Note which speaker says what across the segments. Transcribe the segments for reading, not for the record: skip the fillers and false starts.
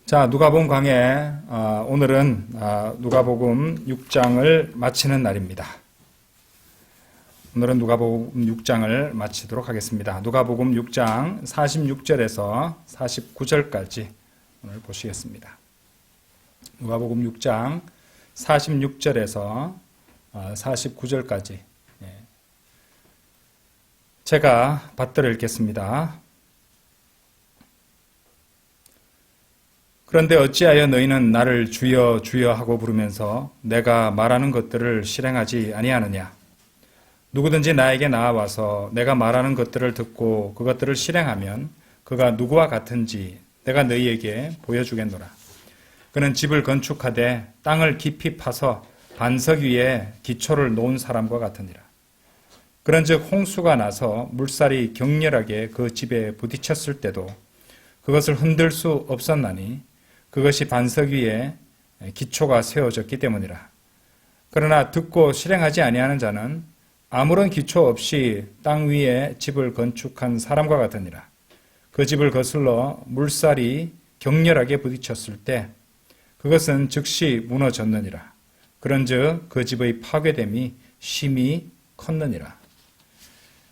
Speaker 1: 자, 누가복음 강해. 오늘은 누가복음 6장을 마치는 날입니다. 오늘은 누가복음 6장을 마치도록 하겠습니다. 누가복음 6장 46절에서 49절까지 오늘 보시겠습니다. 누가복음 6장 46절에서 49절까지 제가 받들어 읽겠습니다. 그런데 어찌하여 너희는 나를 주여 주여 하고 부르면서 내가 말하는 것들을 실행하지 아니하느냐? 누구든지 나에게 나아와서 내가 말하는 것들을 듣고 그것들을 실행하면 그가 누구와 같은지 내가 너희에게 보여주겠노라. 그는 집을 건축하되 땅을 깊이 파서 반석 위에 기초를 놓은 사람과 같으니라. 그런즉 홍수가 나서 물살이 격렬하게 그 집에 부딪혔을 때도 그것을 흔들 수 없었나니 그것이 반석 위에 기초가 세워졌기 때문이라. 그러나 듣고 실행하지 아니하는 자는 아무런 기초 없이 땅 위에 집을 건축한 사람과 같으니라. 그 집을 거슬러 물살이 격렬하게 부딪혔을 때 그것은 즉시 무너졌느니라. 그런즉 그 집의 파괴됨이 심히 컸느니라.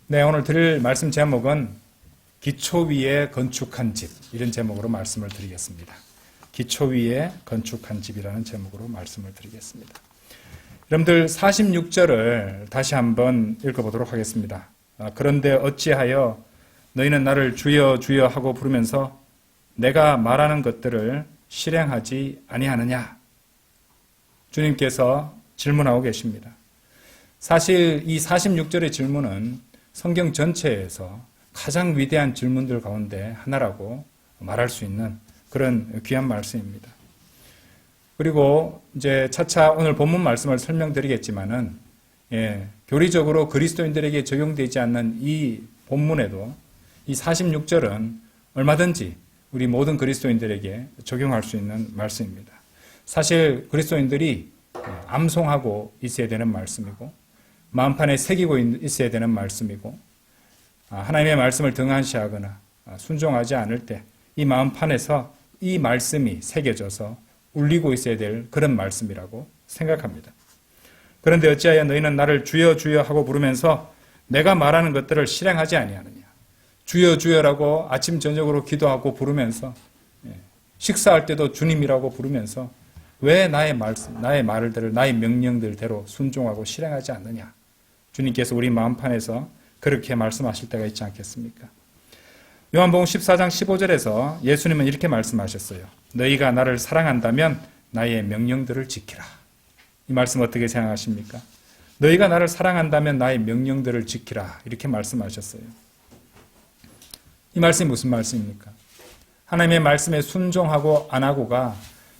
Speaker 1: 네, 오늘 드릴 말씀 제목은 기초 위에 건축한 집, 이런 제목으로 말씀을 드리겠습니다. 기초 위에 건축한 집이라는 제목으로 말씀을 드리겠습니다. 여러분들 46절을 다시 한번 읽어보도록 하겠습니다. 그런데 어찌하여 너희는 나를 주여 주여 하고 부르면서 내가 말하는 것들을 실행하지 아니하느냐? 주님께서 질문하고 계십니다. 사실 이 46절의 질문은 성경 전체에서 가장 위대한 질문들 가운데 하나라고 말할 수 있는 그런 귀한 말씀입니다. 그리고 이제 차차 오늘 본문 말씀을 설명드리겠지만은, 교리적으로 그리스도인들에게 적용되지 않는 이 본문에도 이 46절은 얼마든지 우리 모든 그리스도인들에게 적용할 수 있는 말씀입니다. 사실 그리스도인들이 암송하고 있어야 되는 말씀이고, 마음판에 새기고 있어야 되는 말씀이고, 하나님의 말씀을 등한시하거나 순종하지 않을 때 이 마음판에서 이 말씀이 새겨져서 울리고 있어야 될 그런 말씀이라고 생각합니다. 그런데 어찌하여 너희는 나를 주여 주여 하고 부르면서 내가 말하는 것들을 실행하지 아니하느냐? 주여 주여라고 아침 저녁으로 기도하고 부르면서, 식사할 때도 주님이라고 부르면서 왜 나의 말씀, 나의 말들, 나의 명령들대로 순종하고 실행하지 않느냐? 주님께서 우리 마음판에서 그렇게 말씀하실 때가 있지 않겠습니까? 요한복음 14장 15절에서 예수님은 이렇게 말씀하셨어요. 너희가 나를 사랑한다면 나의 명령들을 지키라. 이 말씀 어떻게 생각하십니까? 너희가 나를 사랑한다면 나의 명령들을 지키라. 이렇게 말씀하셨어요. 이 말씀이 무슨 말씀입니까? 하나님의 말씀에 순종하고 안 하고가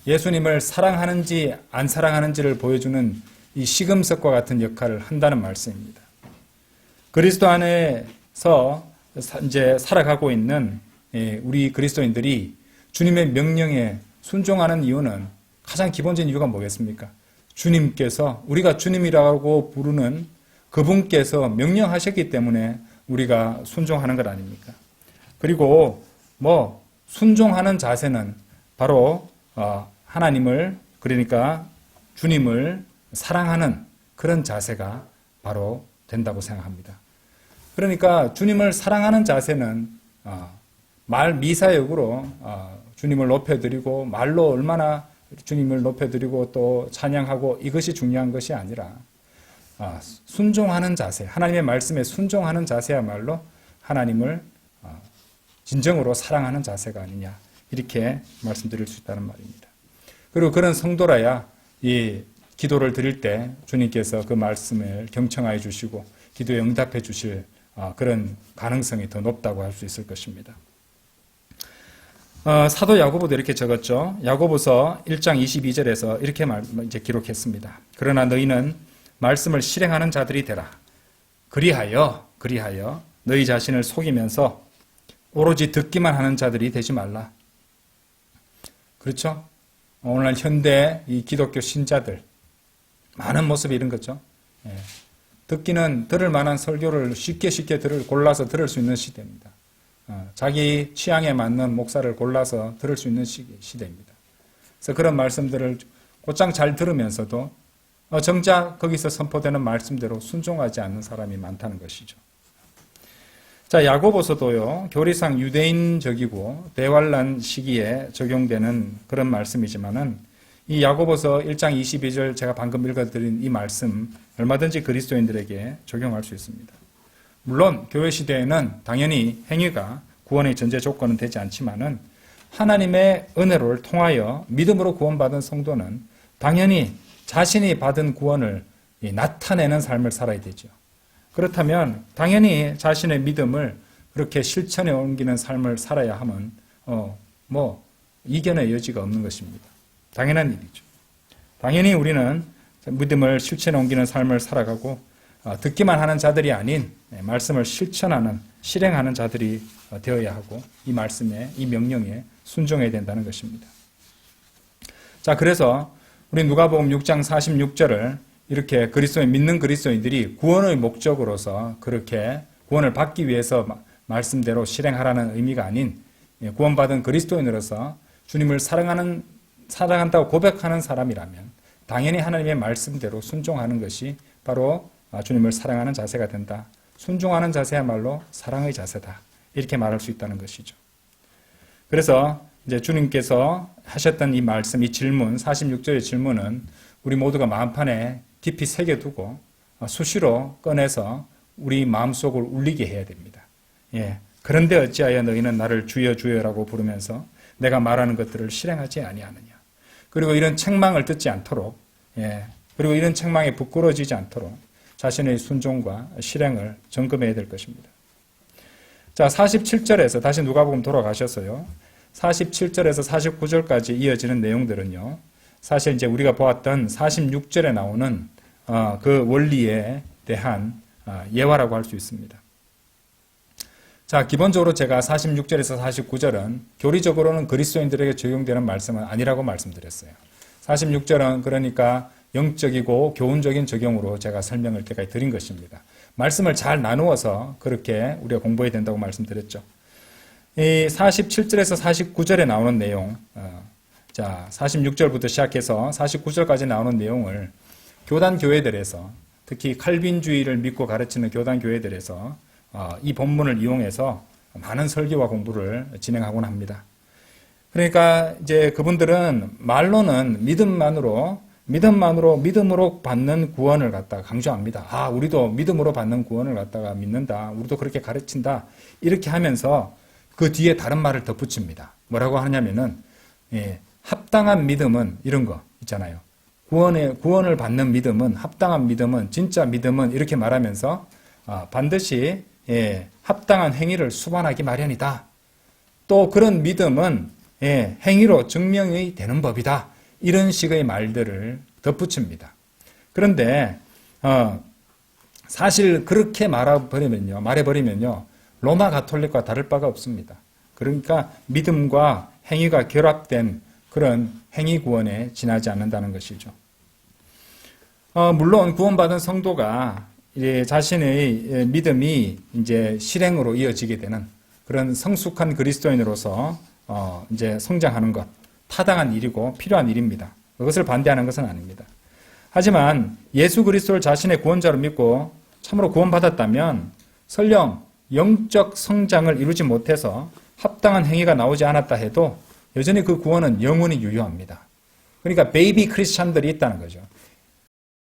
Speaker 1: 예수님을 사랑하는지 안 사랑하는지를 보여주는 이 시금석과 같은 역할을 한다는 말씀입니다. 그리스도 안에서 이제 살아가고 있는 우리 그리스도인들이 주님의 명령에 순종하는 이유는 가장 기본적인 이유가 뭐겠습니까? 주님께서, 우리가 주님이라고 부르는 그분께서 명령하셨기 때문에 우리가 순종하는 것 아닙니까? 그리고 순종하는 자세는 바로 하나님을, 그러니까 주님을 사랑하는 그런 자세가 바로 된다고 생각합니다. 그러니까 주님을 사랑하는 자세는 말 미사역으로 주님을 높여드리고 말로 얼마나 주님을 높여드리고 또 찬양하고 이것이 중요한 것이 아니라 순종하는 자세, 하나님의 말씀에 순종하는 자세야말로 하나님을 진정으로 사랑하는 자세가 아니냐, 이렇게 말씀드릴 수 있다는 말입니다. 그리고 그런 성도라야 이 기도를 드릴 때 주님께서 그 말씀을 경청하여 주시고 기도에 응답해 주실 그런 가능성이 더 높다고 할 수 있을 것입니다. 사도 야고보도 이렇게 적었죠. 야고보서 1장 22절에서 이렇게 이제 기록했습니다. 그러나 너희는 말씀을 실행하는 자들이 되라. 그리하여 너희 자신을 속이면서 오로지 듣기만 하는 자들이 되지 말라. 그렇죠? 오늘날 현대 이 기독교 신자들 많은 모습이 이런 거죠. 듣기는 들을 만한 설교를 쉽게 골라서 들을 수 있는 시대입니다. 자기 취향에 맞는 목사를 골라서 들을 수 있는 시대입니다. 그래서 그런 말씀들을 곧장 잘 들으면서도 정작 거기서 선포되는 말씀대로 순종하지 않는 사람이 많다는 것이죠. 자, 야고보서도요, 교리상 유대인적이고 대환란 시기에 적용되는 그런 말씀이지만은 이 야고보서 1장 22절 제가 방금 읽어드린 이 말씀 얼마든지 그리스도인들에게 적용할 수 있습니다. 물론 교회 시대에는 당연히 행위가 구원의 전제 조건은 되지 않지만은 하나님의 은혜를 통하여 믿음으로 구원받은 성도는 당연히 자신이 받은 구원을 나타내는 삶을 살아야 되죠. 그렇다면 당연히 자신의 믿음을 그렇게 실천에 옮기는 삶을 살아야 하면 이견의 여지가 없는 것입니다. 당연한 일이죠. 당연히 우리는 믿음을 실천에 옮기는 삶을 살아가고 듣기만 하는 자들이 아닌 말씀을 실천하는, 실행하는 자들이 되어야 하고 이 말씀에, 이 명령에 순종해야 된다는 것입니다. 자, 그래서 우리 누가복음 6장 46절을 이렇게 믿는 그리스도인들이 구원의 목적으로서 그렇게 구원을 받기 위해서 말씀대로 실행하라는 의미가 아닌 구원받은 그리스도인으로서 주님을 사랑한다고 고백하는 사람이라면 당연히 하나님의 말씀대로 순종하는 것이 바로 주님을 사랑하는 자세가 된다. 순종하는 자세야말로 사랑의 자세다. 이렇게 말할 수 있다는 것이죠. 그래서 이제 주님께서 하셨던 이 말씀, 이 질문, 46절의 질문은 우리 모두가 마음판에 깊이 새겨두고 수시로 꺼내서 우리 마음속을 울리게 해야 됩니다. 그런데 어찌하여 너희는 나를 주여 주여라고 부르면서 내가 말하는 것들을 실행하지 아니하느냐. 그리고 이런 책망을 듣지 않도록, 그리고 이런 책망에 부끄러워지지 않도록 자신의 순종과 실행을 점검해야 될 것입니다. 자, 47절에서 다시 누가복음 돌아가셨어요. 47절에서 49절까지 이어지는 내용들은요, 사실 이제 우리가 보았던 46절에 나오는 그 원리에 대한 예화라고 할 수 있습니다. 자, 기본적으로 제가 46절에서 49절은 교리적으로는 그리스도인들에게 적용되는 말씀은 아니라고 말씀드렸어요. 46절은 그러니까 영적이고 교훈적인 적용으로 제가 설명을 때까지 드린 것입니다. 말씀을 잘 나누어서 그렇게 우리가 공부해야 된다고 말씀드렸죠. 이 47절에서 49절에 나오는 내용, 자, 46절부터 시작해서 49절까지 나오는 내용을 교단 교회들에서, 특히 칼빈주의를 믿고 가르치는 교단 교회들에서 이 본문을 이용해서 많은 설교와 공부를 진행하곤 합니다. 그러니까 이제 그분들은 말로는 믿음으로 받는 구원을 갖다가 강조합니다. 우리도 믿음으로 받는 구원을 갖다가 믿는다. 우리도 그렇게 가르친다. 이렇게 하면서 그 뒤에 다른 말을 덧붙입니다. 뭐라고 하냐면은 합당한 믿음은 이런 거 있잖아요. 구원을 받는 믿음은, 합당한 믿음은, 진짜 믿음은 이렇게 말하면서 반드시 합당한 행위를 수반하기 마련이다. 또 그런 믿음은 행위로 증명이 되는 법이다. 이런 식의 말들을 덧붙입니다. 그런데 사실 그렇게 말해버리면요, 로마 가톨릭과 다를 바가 없습니다. 그러니까 믿음과 행위가 결합된 그런 행위 구원에 지나지 않는다는 것이죠. 물론 구원받은 성도가 자신의 믿음이 이제 실행으로 이어지게 되는 그런 성숙한 그리스도인으로서 이제 성장하는 것, 타당한 일이고 필요한 일입니다. 그것을 반대하는 것은 아닙니다. 하지만 예수 그리스도를 자신의 구원자로 믿고 참으로 구원받았다면 설령 영적 성장을 이루지 못해서 합당한 행위가 나오지 않았다 해도 여전히 그 구원은 영원히 유효합니다. 그러니까 베이비 크리스찬들이 있다는 거죠.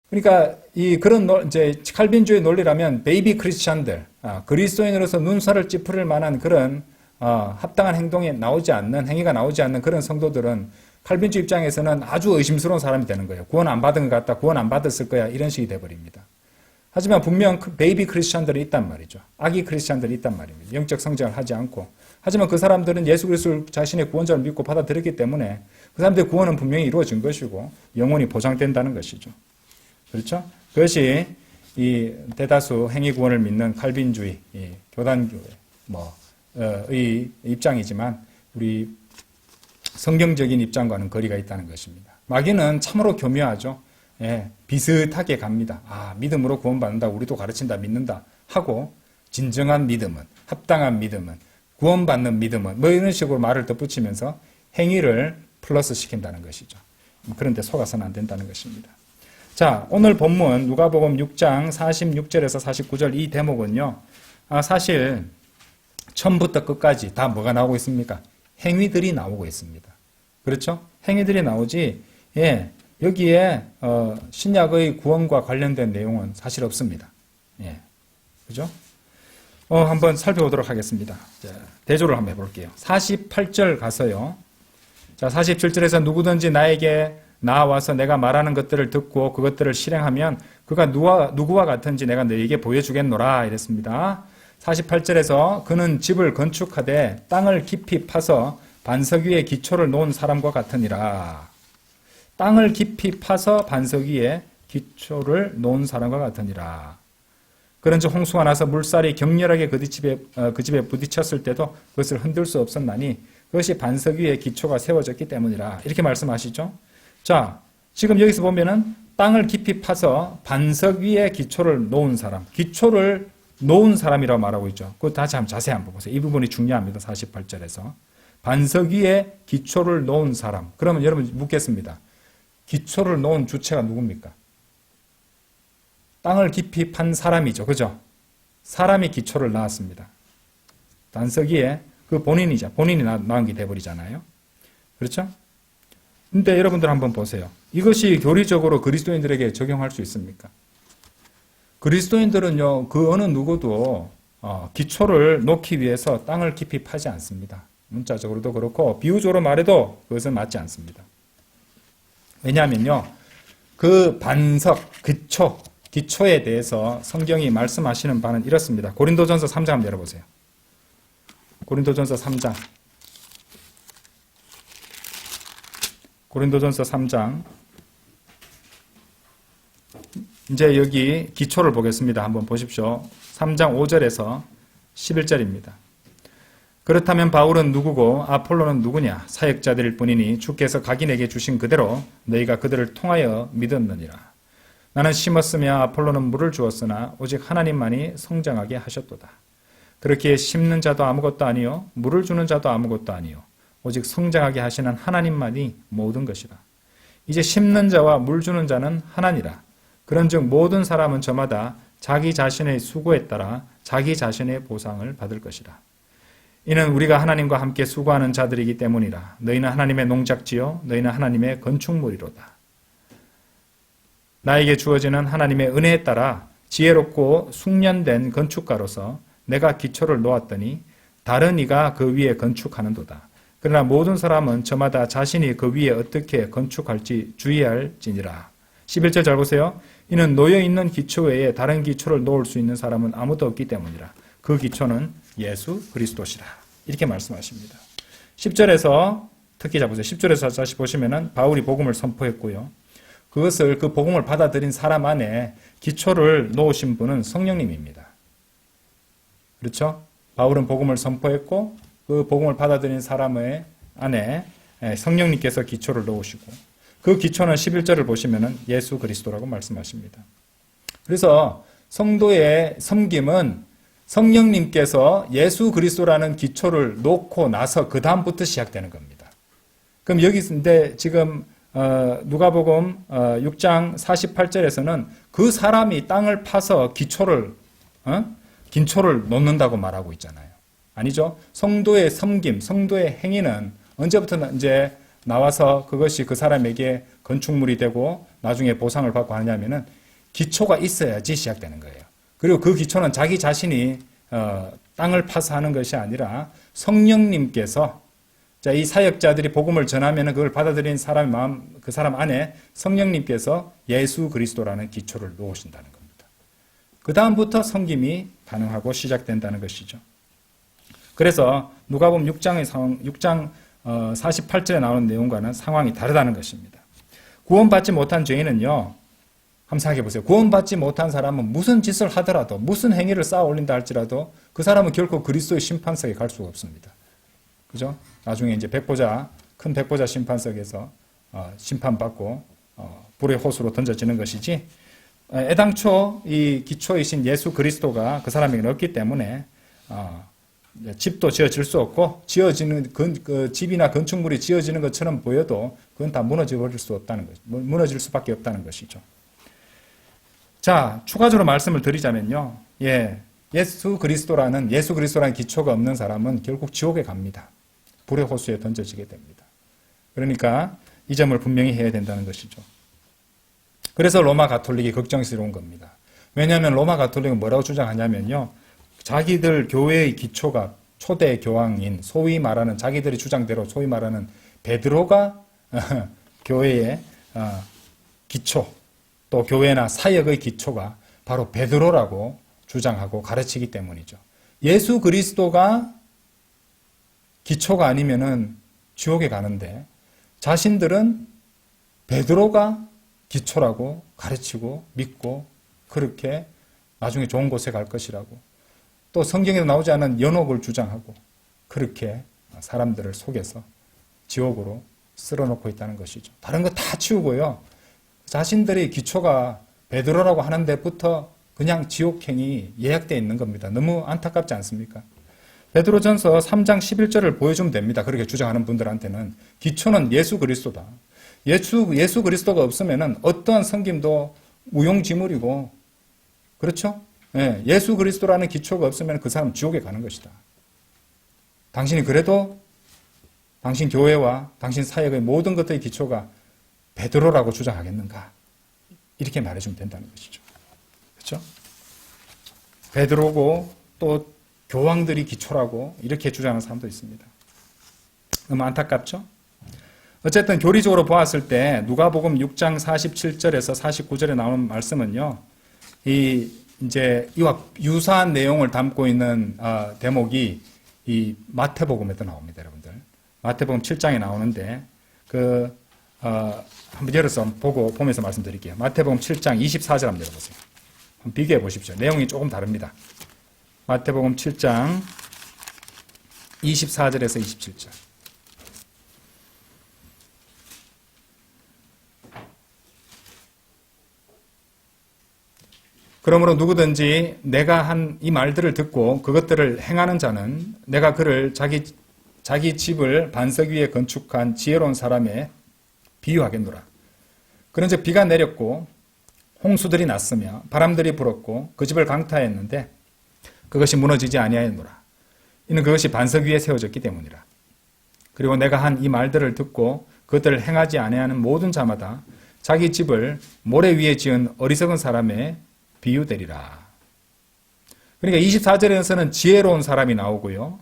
Speaker 1: 그러니까 이제 칼빈주의 논리라면 베이비 크리스찬들, 그리스도인으로서 눈살을 찌푸릴 만한 그런 합당한 행동이 나오지 않는, 행위가 나오지 않는 그런 성도들은 칼빈주 입장에서는 아주 의심스러운 사람이 되는 거예요. 구원 안 받은 것 같다, 구원 안 받았을 거야, 이런 식이 돼버립니다. 하지만 분명 베이비 크리스찬들이 있단 말이죠. 아기 크리스찬들이 있단 말입니다. 영적 성장을 하지 않고. 하지만 그 사람들은 예수 그리스도를 자신의 구원자를 믿고 받아들였기 때문에 그 사람들의 구원은 분명히 이루어진 것이고 영원히 보장된다는 것이죠. 그렇죠? 그것이 이 대다수 행위 구원을 믿는 칼빈주의, 교단교회, 의 입장이지만 우리 성경적인 입장과는 거리가 있다는 것입니다. 마귀는 참으로 교묘하죠. 비슷하게 갑니다. 믿음으로 구원받는다, 우리도 가르친다, 믿는다 하고 진정한 믿음은, 합당한 믿음은 구원받는 믿음은 뭐 이런 식으로 말을 덧붙이면서 행위를 플러스 시킨다는 것이죠. 그런데 속아서는 안 된다는 것입니다. 자, 오늘 본문 누가복음 6장 46절에서 49절 이 대목은요. 사실 처음부터 끝까지 다 뭐가 나오고 있습니까? 행위들이 나오고 있습니다. 그렇죠? 행위들이 나오지 여기에 신약의 구원과 관련된 내용은 사실 없습니다. 그죠? 한번 살펴보도록 하겠습니다. 자, 대조를 한번 해볼게요. 48절 가서요. 자, 47절에서 누구든지 나에게 나와서 내가 말하는 것들을 듣고 그것들을 실행하면 그가 누구와 같은지 내가 너에게 보여주겠노라 이랬습니다. 48절에서 그는 집을 건축하되 땅을 깊이 파서 반석 위에 기초를 놓은 사람과 같으니라. 땅을 깊이 파서 반석 위에 기초를 놓은 사람과 같으니라. 그런즉 홍수가 나서 물살이 격렬하게 그 집에 부딪혔을 때도 그것을 흔들 수 없었나니 그것이 반석 위에 기초가 세워졌기 때문이라. 이렇게 말씀하시죠. 자, 지금 여기서 보면은 땅을 깊이 파서 반석 위에 기초를 놓은 사람, 기초를 놓은 사람이라고 말하고 있죠. 그거 다시 한번 자세히 한번 보세요. 이 부분이 중요합니다. 48절에서. 반석 위에 기초를 놓은 사람. 그러면 여러분 묻겠습니다. 기초를 놓은 주체가 누굽니까? 땅을 깊이 판 사람이죠. 그죠? 사람이 기초를 낳았습니다. 반석 위에 그 본인이 낳은 게 돼버리잖아요. 그렇죠? 근데 여러분들 한번 보세요. 이것이 교리적으로 그리스도인들에게 적용할 수 있습니까? 그리스도인들은요, 그 어느 누구도 기초를 놓기 위해서 땅을 깊이 파지 않습니다. 문자적으로도 그렇고 비유적으로 말해도 그것은 맞지 않습니다. 왜냐하면요, 그 반석, 기초에 대해서 성경이 말씀하시는 바는 이렇습니다. 고린도전서 3장 한번 열어보세요. 고린도전서 3장. 고린도전서 3장. 이제 여기 기초를 보겠습니다. 한번 보십시오. 3장 5절에서 11절입니다. 그렇다면 바울은 누구고 아폴로는 누구냐? 사역자들일 뿐이니 주께서 각인에게 주신 그대로 너희가 그들을 통하여 믿었느니라. 나는 심었으며 아폴로는 물을 주었으나 오직 하나님만이 성장하게 하셨도다. 그렇게 심는 자도 아무것도 아니요 물을 주는 자도 아무것도 아니요 오직 성장하게 하시는 하나님만이 모든 것이라. 이제 심는 자와 물 주는 자는 하나니라. 그런즉 모든 사람은 저마다 자기 자신의 수고에 따라 자기 자신의 보상을 받을 것이라. 이는 우리가 하나님과 함께 수고하는 자들이기 때문이라. 너희는 하나님의 농작지요 너희는 하나님의 건축물이로다. 나에게 주어지는 하나님의 은혜에 따라 지혜롭고 숙련된 건축가로서 내가 기초를 놓았더니 다른 이가 그 위에 건축하는도다. 그러나 모든 사람은 저마다 자신이 그 위에 어떻게 건축할지 주의할지니라. 11절 잘 보세요. 이는 놓여있는 기초 외에 다른 기초를 놓을 수 있는 사람은 아무도 없기 때문이라. 그 기초는 예수 그리스도시라. 이렇게 말씀하십니다. 10절에서 특히 자 보세요. 10절에서 다시 보시면은 바울이 복음을 선포했고요. 그것을 그 복음을 받아들인 사람 안에 기초를 놓으신 분은 성령님입니다. 그렇죠? 바울은 복음을 선포했고 그 복음을 받아들인 사람의 안에 성령님께서 기초를 놓으시고 그 기초는 11절을 보시면은 예수 그리스도라고 말씀하십니다. 그래서 성도의 섬김은 성령님께서 예수 그리스도라는 기초를 놓고 나서 그 다음부터 시작되는 겁니다. 그럼 여기인데 지금 누가복음 6장 48절에서는 그 사람이 땅을 파서 기초를 놓는다고 말하고 있잖아요. 아니죠? 성도의 섬김, 성도의 행위는 언제부터 이제 나와서 그것이 그 사람에게 건축물이 되고 나중에 보상을 받고 하냐면은 기초가 있어야지 시작되는 거예요. 그리고 그 기초는 자기 자신이 땅을 파서 하는 것이 아니라 성령님께서 자, 이 사역자들이 복음을 전하면 그걸 받아들인 사람의 마음, 그 사람 안에 성령님께서 예수 그리스도라는 기초를 놓으신다는 겁니다. 그 다음부터 섬김이 가능하고 시작된다는 것이죠. 그래서 누가복음 6장 48절에 나오는 내용과는 상황이 다르다는 것입니다. 구원받지 못한 죄인은요, 한번 생각해 보세요. 구원받지 못한 사람은 무슨 짓을 하더라도, 무슨 행위를 쌓아 올린다 할지라도 그 사람은 결코 그리스도의 심판석에 갈 수가 없습니다. 그죠? 나중에 이제 큰 백보자 심판석에서 심판받고 불의 호수로 던져지는 것이지, 애당초 이 기초이신 예수 그리스도가 그 사람에게는 없기 때문에 집도 지어질 수 없고 지어지는 집이나 건축물이 지어지는 것처럼 보여도 그건 다 무너져 버릴 수 없다는 거죠. 무너질 수밖에 없다는 것이죠. 자, 추가적으로 말씀을 드리자면요. 예수 그리스도라는 기초가 없는 사람은 결국 지옥에 갑니다. 불의 호수에 던져지게 됩니다. 그러니까 이 점을 분명히 해야 된다는 것이죠. 그래서 로마 가톨릭이 걱정스러운 겁니다. 왜냐하면 로마 가톨릭은 뭐라고 주장하냐면요. 자기들 교회의 기초가 초대 교황인 소위 말하는 자기들의 주장대로 소위 말하는 베드로가 교회의 기초 또 교회나 사역의 기초가 바로 베드로라고 주장하고 가르치기 때문이죠. 예수 그리스도가 기초가 아니면은 지옥에 가는데 자신들은 베드로가 기초라고 가르치고 믿고 그렇게 나중에 좋은 곳에 갈 것이라고 또 성경에도 나오지 않은 연옥을 주장하고 그렇게 사람들을 속여서 지옥으로 쓸어놓고 있다는 것이죠. 다른 거 다 치우고요. 자신들의 기초가 베드로라고 하는 데부터 그냥 지옥행이 예약되어 있는 겁니다. 너무 안타깝지 않습니까? 베드로전서 3장 11절을 보여주면 됩니다. 그렇게 주장하는 분들한테는 기초는 예수 그리스도다. 예수 그리스도가 없으면은 어떠한 섬김도 무용지물이고 그렇죠? 예수 그리스도라는 기초가 없으면 그 사람 지옥에 가는 것이다. 당신이 그래도 당신 교회와 당신 사역의 모든 것의 기초가 베드로라고 주장하겠는가? 이렇게 말해주면 된다는 것이죠. 그렇죠? 베드로고 또 교황들이 기초라고 이렇게 주장하는 사람도 있습니다. 너무 안타깝죠? 어쨌든 교리적으로 보았을 때 누가복음 6장 47절에서 49절에 나오는 말씀은요. 이제 이와 유사한 내용을 담고 있는 대목이 이 마태복음에도 나옵니다, 여러분들. 마태복음 7장에 나오는데 한번 열어서 보면서 말씀드릴게요. 마태복음 7장 24절 한번 열어보세요. 한번 비교해 보십시오. 내용이 조금 다릅니다. 마태복음 7장 24절에서 27절. 그러므로 누구든지 내가 한 이 말들을 듣고 그것들을 행하는 자는 내가 그를 자기 집을 반석 위에 건축한 지혜로운 사람에 비유하겠노라. 그런즉 비가 내렸고 홍수들이 났으며 바람들이 불었고 그 집을 강타했는데 그것이 무너지지 아니하였노라. 이는 그것이 반석 위에 세워졌기 때문이라. 그리고 내가 한 이 말들을 듣고 그것들을 행하지 아니하는 모든 자마다 자기 집을 모래 위에 지은 어리석은 사람에 비유되리라. 그러니까 24절에서는 지혜로운 사람이 나오고요.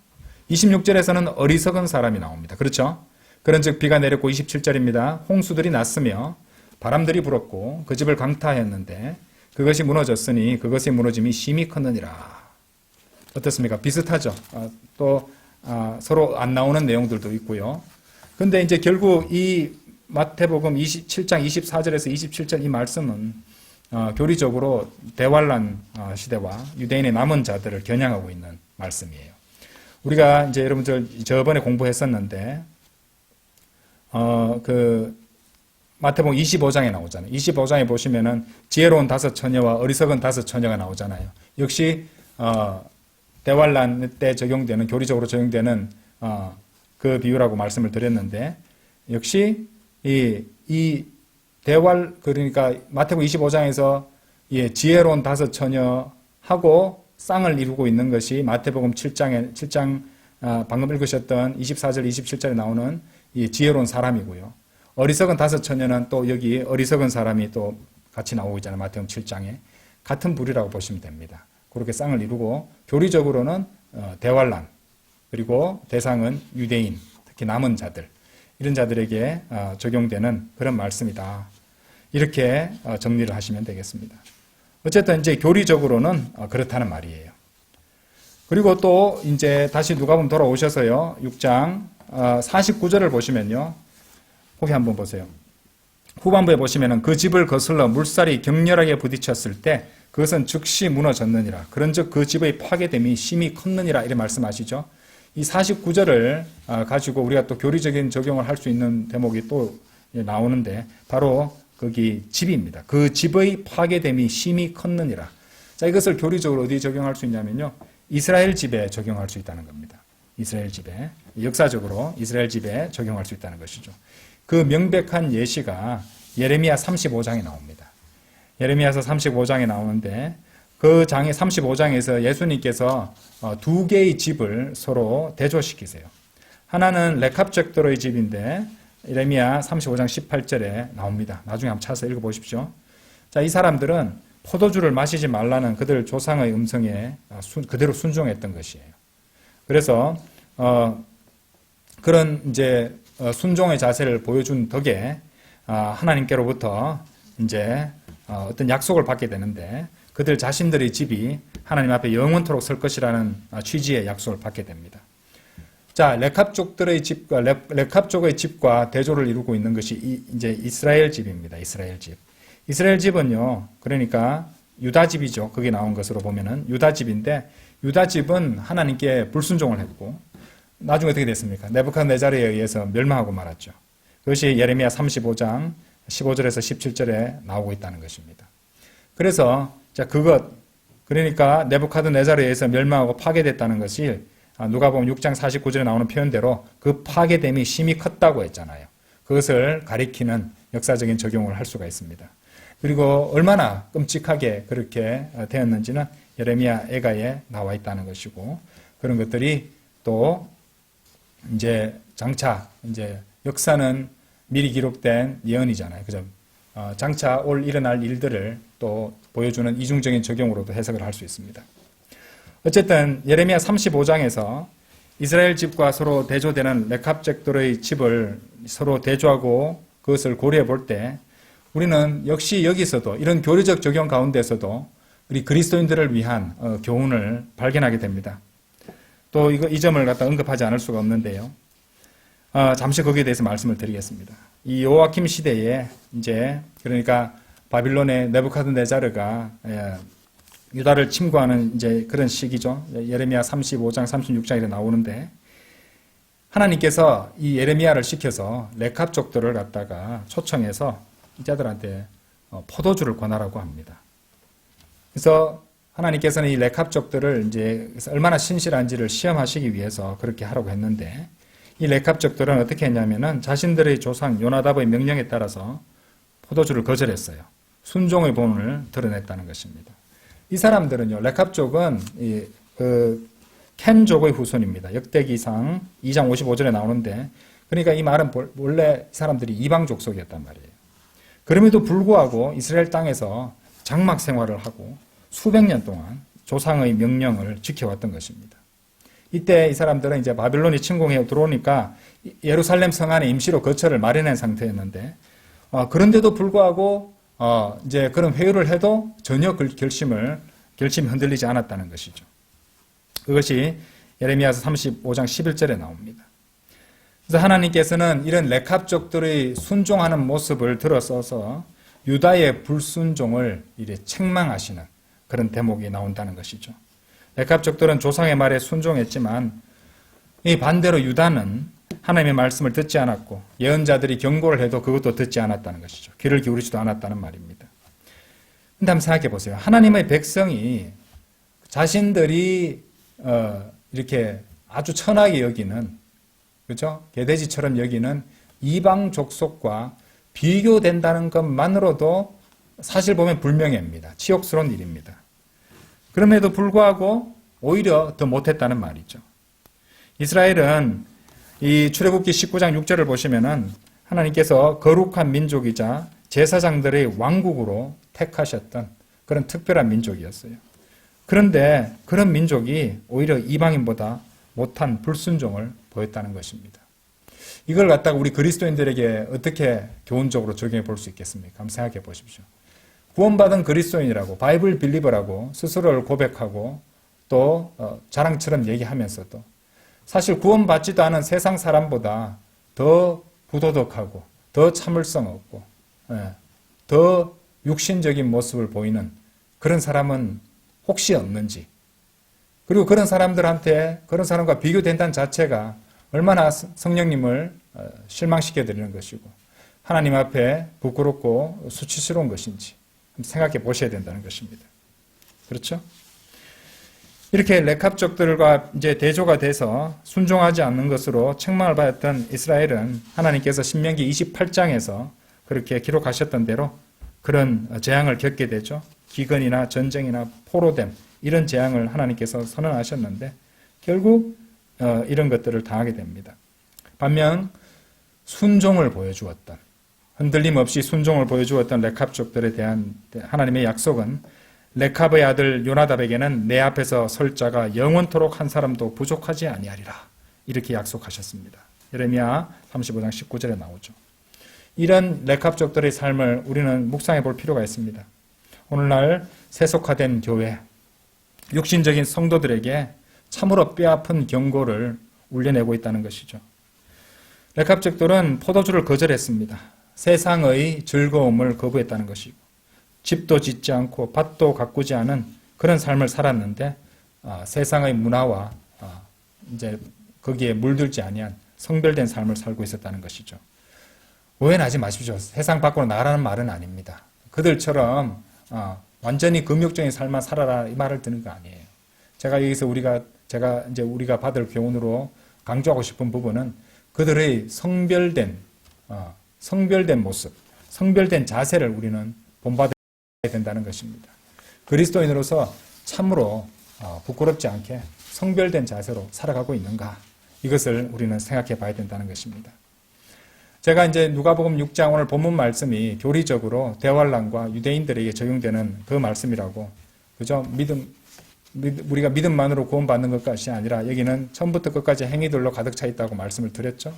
Speaker 1: 26절에서는 어리석은 사람이 나옵니다. 그렇죠? 그런즉 비가 내렸고 27절입니다. 홍수들이 났으며 바람들이 불었고 그 집을 강타했는데 그것이 무너졌으니 그것의 무너짐이 심히 컸느니라. 어떻습니까? 비슷하죠? 또 서로 안 나오는 내용들도 있고요. 근데 이제 결국 이 마태복음 7장 24절에서 27절 이 말씀은 교리적으로 대환란 시대와 유대인의 남은 자들을 겨냥하고 있는 말씀이에요. 우리가 이제 여러분들 저번에 공부했었는데 마태복음 25장에 나오잖아요. 25장에 보시면은 지혜로운 5 처녀와 어리석은 5 처녀가 나오잖아요. 역시 대환란 때 적용되는 교리적으로 적용되는 그 비유라고 말씀을 드렸는데 역시 이 그러니까 마태복음 25장에서 지혜로운 5 처녀하고 쌍을 이루고 있는 것이 마태복음 7장 방금 읽으셨던 24절, 27절에 나오는 이 지혜로운 사람이고요. 어리석은 5 처녀는 또 여기 어리석은 사람이 또 같이 나오고 있잖아요. 마태복음 7장에. 같은 부류라고 보시면 됩니다. 그렇게 쌍을 이루고 교리적으로는 대환란 그리고 대상은 유대인, 특히 남은 자들 이런 자들에게 적용되는 그런 말씀이다. 이렇게 정리를 하시면 되겠습니다. 어쨌든 이제 교리적으로는 그렇다는 말이에요. 그리고 또 이제 다시 누가복음 돌아오셔서요. 6장 49절을 보시면요. 거기 한번 보세요. 후반부에 보시면은 그 집을 거슬러 물살이 격렬하게 부딪혔을 때 그것은 즉시 무너졌느니라. 그런즉 그 집의 파괴됨이 심히 컸느니라. 이렇게 말씀하시죠. 이 49절을 가지고 우리가 또 교리적인 적용을 할 수 있는 대목이 또 나오는데 바로 거기 집입니다. 그 집의 파괴됨이 심히 컸느니라. 자, 이것을 교리적으로 어디에 적용할 수 있냐면요. 이스라엘 집에 적용할 수 있다는 겁니다. 이스라엘 집에. 역사적으로 이스라엘 집에 적용할 수 있다는 것이죠. 그 명백한 예시가 예레미야 35장에 나옵니다. 예레미야서 35장에 나오는데 그 장의 35장에서 예수님께서 두 개의 집을 서로 대조시키세요. 하나는 레캅족들의 집인데 예레미야 35장 18절에 나옵니다. 나중에 한번 찾아서 읽어보십시오. 자, 이 사람들은 포도주를 마시지 말라는 그들 조상의 음성에 그대로 순종했던 것이에요. 그래서 그런 이제 순종의 자세를 보여준 덕에 하나님께로부터 이제 어떤 약속을 받게 되는데 그들 자신들의 집이 하나님 앞에 영원토록 설 것이라는 취지의 약속을 받게 됩니다. 자, 레캅족들의 집과 레캅족의 집과 대조를 이루고 있는 것이 이제 이스라엘 집입니다. 이스라엘 집. 이스라엘 집은요, 그러니까 유다 집이죠. 거기 나온 것으로 보면은 유다 집인데 유다 집은 하나님께 불순종을 했고 나중에 어떻게 됐습니까? 네부갓네자르에 의해서 멸망하고 말았죠. 그것이 예레미야 35장 15절에서 17절에 나오고 있다는 것입니다. 그래서 자, 그러니까 네부갓네자르에 의해서 멸망하고 파괴됐다는 것이 누가복음 6장 49절에 나오는 표현대로 그 파괴됨이 심히 컸다고 했잖아요. 그것을 가리키는 역사적인 적용을 할 수가 있습니다. 그리고 얼마나 끔찍하게 그렇게 되었는지는 예레미야 애가에 나와 있다는 것이고 그런 것들이 또 이제 장차 이제 역사는 미리 기록된 예언이잖아요. 그죠? 장차 일어날 일들을 또 보여주는 이중적인 적용으로도 해석을 할 수 있습니다. 어쨌든 예레미야 35장에서 이스라엘 집과 서로 대조되는 레캅족들의 집을 서로 대조하고 그것을 고려해 볼 때 우리는 역시 여기서도 이런 교리적 적용 가운데서도 우리 그리스도인들을 위한 교훈을 발견하게 됩니다. 또 이 점을 갖다 언급하지 않을 수가 없는데요. 잠시 거기에 대해서 말씀을 드리겠습니다. 이 요아킴 시대에 이제 그러니까 바빌론의 네부갓네자르가 유다를 침공하는 이제 그런 시기죠. 예레미야 35장, 36장에 나오는데 하나님께서 이 예레미야를 시켜서 레캅족들을 갖다가 초청해서 이자들한테 포도주를 권하라고 합니다. 그래서 하나님께서는 이 레캅족들을 이제 얼마나 신실한지를 시험하시기 위해서 그렇게 하라고 했는데 이 레캅족들은 어떻게 했냐면은 자신들의 조상 요나답의 명령에 따라서 포도주를 거절했어요. 순종의 본을 드러냈다는 것입니다. 이 사람들은요, 레캅족은 캔족의 후손입니다. 역대기상 2장 55절에 나오는데, 그러니까 이 말은 원래 이 사람들이 이방 족속이었단 말이에요. 그럼에도 불구하고 이스라엘 땅에서 장막 생활을 하고 수백 년 동안 조상의 명령을 지켜왔던 것입니다. 이때 이 사람들은 이제 바빌론이 침공해 들어오니까 예루살렘 성 안에 임시로 거처를 마련한 상태였는데, 그런데도 불구하고 이제 그런 회유를 해도 전혀 결심이 흔들리지 않았다는 것이죠. 그것이 예레미야서 35장 11절에 나옵니다. 그래서 하나님께서는 이런 레캅족들의 순종하는 모습을 들어서서 유다의 불순종을 이래 책망하시는 그런 대목이 나온다는 것이죠. 레캅족들은 조상의 말에 순종했지만 이 반대로 유다는 하나님의 말씀을 듣지 않았고 예언자들이 경고를 해도 그것도 듣지 않았다는 것이죠. 귀를 기울이지도 않았다는 말입니다. 근데 한번 생각해 보세요. 하나님의 백성이 자신들이 이렇게 아주 천하게 여기는, 그렇죠? 개돼지처럼 여기는 이방 족속과 비교된다는 것만으로도 사실 보면 불명예입니다. 치욕스러운 일입니다. 그럼에도 불구하고 오히려 더 못했다는 말이죠. 이스라엘은 이 출애굽기 19장 6절을 보시면은 하나님께서 거룩한 민족이자 제사장들의 왕국으로 택하셨던 그런 특별한 민족이었어요. 그런데 그런 민족이 오히려 이방인보다 못한 불순종을 보였다는 것입니다. 이걸 갖다가 우리 그리스도인들에게 어떻게 교훈적으로 적용해 볼 수 있겠습니까? 한번 생각해 보십시오. 구원받은 그리스도인이라고 바이블 빌리버라고 스스로를 고백하고 또 자랑처럼 얘기하면서도 사실 구원받지도 않은 세상 사람보다 더 부도덕하고 더 참을성 없고 더 육신적인 모습을 보이는 그런 사람은 혹시 없는지, 그리고 그런 사람들한테 그런 사람과 비교된다는 자체가 얼마나 성령님을 실망시켜 드리는 것이고 하나님 앞에 부끄럽고 수치스러운 것인지 생각해 보셔야 된다는 것입니다. 그렇죠? 이렇게 레캅족들과 이제 대조가 돼서 순종하지 않는 것으로 책망을 받았던 이스라엘은 하나님께서 신명기 28장에서 그렇게 기록하셨던 대로 그런 재앙을 겪게 되죠. 기근이나 전쟁이나 포로됨 이런 재앙을 하나님께서 선언하셨는데 결국 이런 것들을 당하게 됩니다. 반면 순종을 보여주었던 흔들림 없이 순종을 보여주었던 레캅족들에 대한 하나님의 약속은 레캅의 아들 요나답에게는 내 앞에서 설 자가 영원토록 한 사람도 부족하지 아니하리라 이렇게 약속하셨습니다. 예레미야 35장 19절에 나오죠. 이런 레캅족들의 삶을 우리는 묵상해 볼 필요가 있습니다. 오늘날 세속화된 교회, 육신적인 성도들에게 참으로 뼈아픈 경고를 울려내고 있다는 것이죠. 레캅족들은 포도주를 거절했습니다. 세상의 즐거움을 거부했다는 것이고 집도 짓지 않고 밭도 가꾸지 않은 그런 삶을 살았는데 세상의 문화와 이제 거기에 물들지 아니한 성별된 삶을 살고 있었다는 것이죠. 오해하지 마십시오. 세상 밖으로 나가라는 말은 아닙니다. 그들처럼 완전히 금욕적인 삶만 살아라 이 말을 드는 거 아니에요. 제가 여기서 우리가 받을 교훈으로 강조하고 싶은 부분은 그들의 성별된 모습, 성별된 자세를 우리는 본받아야 된다는 것입니다. 그리스도인으로서 참으로 부끄럽지 않게 성별된 자세로 살아가고 있는가 이것을 우리는 생각해 봐야 된다는 것입니다. 제가 이제 누가복음 6장 오늘 본문 말씀이 교리적으로 대환란과 유대인들에게 적용되는 그 말씀이라고 그죠? 우리가 믿음만으로 구원받는 것까지 아니라 여기는 처음부터 끝까지 행위들로 가득 차 있다고 말씀을 드렸죠.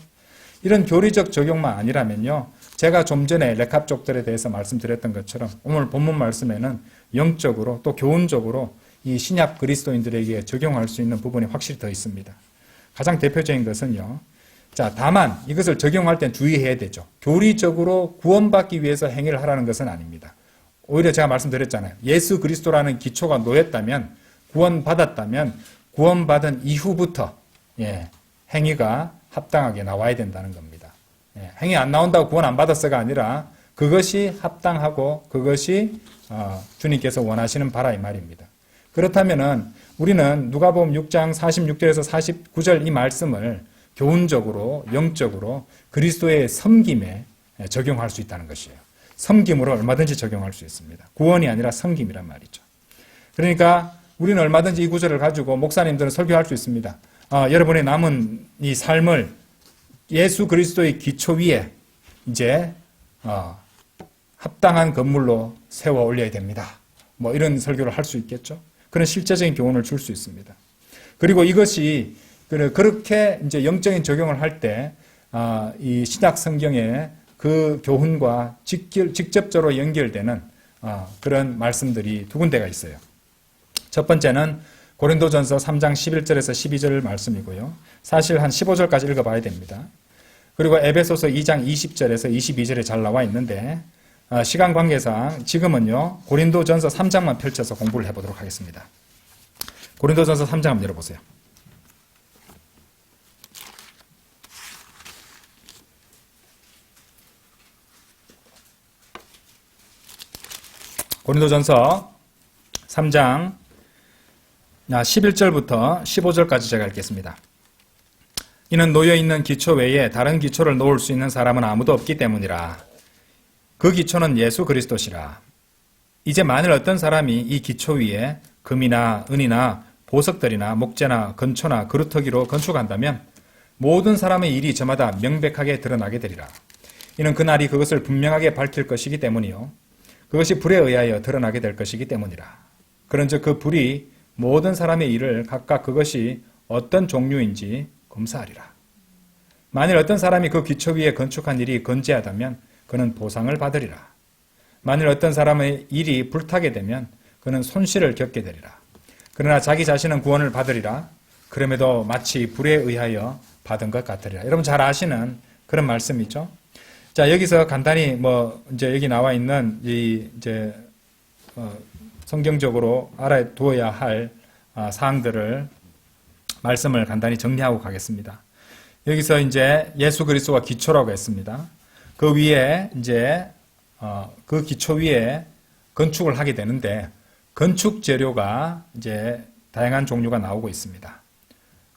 Speaker 1: 이런 교리적 적용만 아니라면요. 제가 좀 전에 레캅족들에 대해서 말씀드렸던 것처럼 오늘 본문 말씀에는 영적으로 또 교훈적으로 이 신약 그리스도인들에게 적용할 수 있는 부분이 확실히 더 있습니다. 가장 대표적인 것은요. 자, 다만 이것을 적용할 땐 주의해야 되죠. 교리적으로 구원받기 위해서 행위를 하라는 것은 아닙니다. 오히려 제가 말씀드렸잖아요. 예수 그리스도라는 기초가 놓였다면 구원받았다면 구원받은 이후부터 행위가 합당하게 나와야 된다는 겁니다. 행위 안 나온다고 구원 안 받았어가 아니라 그것이 합당하고 그것이 주님께서 원하시는 바라 이 말입니다. 그렇다면은 우리는 누가복음 6장 46절에서 49절 이 말씀을 교훈적으로 영적으로 그리스도의 섬김에 적용할 수 있다는 것이에요. 섬김으로 얼마든지 적용할 수 있습니다. 구원이 아니라 섬김이란 말이죠. 그러니까 우리는 얼마든지 이 구절을 가지고 목사님들은 설교할 수 있습니다. 여러분의 남은 이 삶을 예수 그리스도의 기초 위에 이제 합당한 건물로 세워 올려야 됩니다. 뭐 이런 설교를 할 수 있겠죠. 그런 실제적인 교훈을 줄 수 있습니다. 그리고 이것이 그렇게 이제 영적인 적용을 할 때 이 신약 성경의 그 교훈과 직접적으로 연결되는 그런 말씀들이 두 군데가 있어요. 첫 번째는 고린도전서 3장 11절에서 12절 말씀이고요. 사실 한 15절까지 읽어봐야 됩니다. 그리고 에베소서 2장 20절에서 22절에 잘 나와 있는데 시간 관계상 지금은요 고린도전서 3장만 펼쳐서 공부를 해보도록 하겠습니다. 고린도전서 3장 한번 열어보세요. 고린도전서 3장 11절부터 15절까지 제가 읽겠습니다. 이는 놓여있는 기초 외에 다른 기초를 놓을 수 있는 사람은 아무도 없기 때문이라. 그 기초는 예수 그리스도시라. 이제 만일 어떤 사람이 이 기초 위에 금이나 은이나 보석들이나 목재나 건초나 그루터기로 건축한다면 모든 사람의 일이 저마다 명백하게 드러나게 되리라. 이는 그날이 그것을 분명하게 밝힐 것이기 때문이요. 그것이 불에 의하여 드러나게 될 것이기 때문이라. 그런즉 그 불이 모든 사람의 일을 각각 그것이 어떤 종류인지 검사하리라. 만일 어떤 사람이 그 기초 위에 건축한 일이 건재하다면 그는 보상을 받으리라. 만일 어떤 사람의 일이 불타게 되면 그는 손실을 겪게 되리라. 그러나 자기 자신은 구원을 받으리라. 그럼에도 마치 불에 의하여 받은 것 같으리라. 여러분 잘 아시는 그런 말씀이죠. 자, 여기서 간단히 이제 여기 나와 있는 성경적으로 알아두어야 할 사항들을 말씀을 간단히 정리하고 가겠습니다. 여기서 이제 예수 그리스도가 기초라고 했습니다. 그 위에 이제 그 기초 위에 건축을 하게 되는데 건축 재료가 이제 다양한 종류가 나오고 있습니다.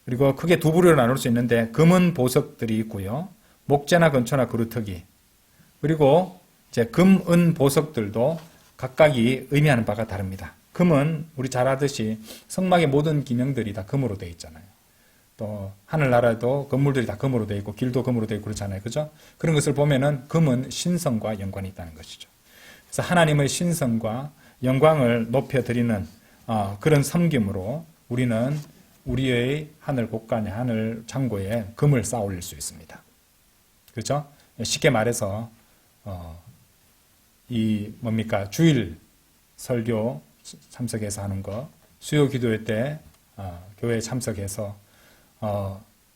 Speaker 1: 그리고 크게 두 부류로 나눌 수 있는데 금은 보석들이 있고요. 목재나 건초나 그루터기. 그리고 이제 금, 은, 보석들도 각각이 의미하는 바가 다릅니다. 금은 우리 잘 아듯이 성막의 모든 기명들이 다 금으로 되어 있잖아요. 또 하늘나라도 건물들이 다 금으로 되어 있고 길도 금으로 되어 있고 그렇잖아요. 그죠? 그런 것을 보면은 금은 신성과 연관이 있다는 것이죠. 그래서 하나님의 신성과 영광을 높여드리는 그런 섬김으로 우리는 우리의 하늘 곳간에 하늘 창고에 금을 쌓아 올릴 수 있습니다. 그렇죠? 쉽게 말해서 이 뭡니까? 주일 설교 참석해서 하는 거, 수요 기도회 때 교회에 참석해서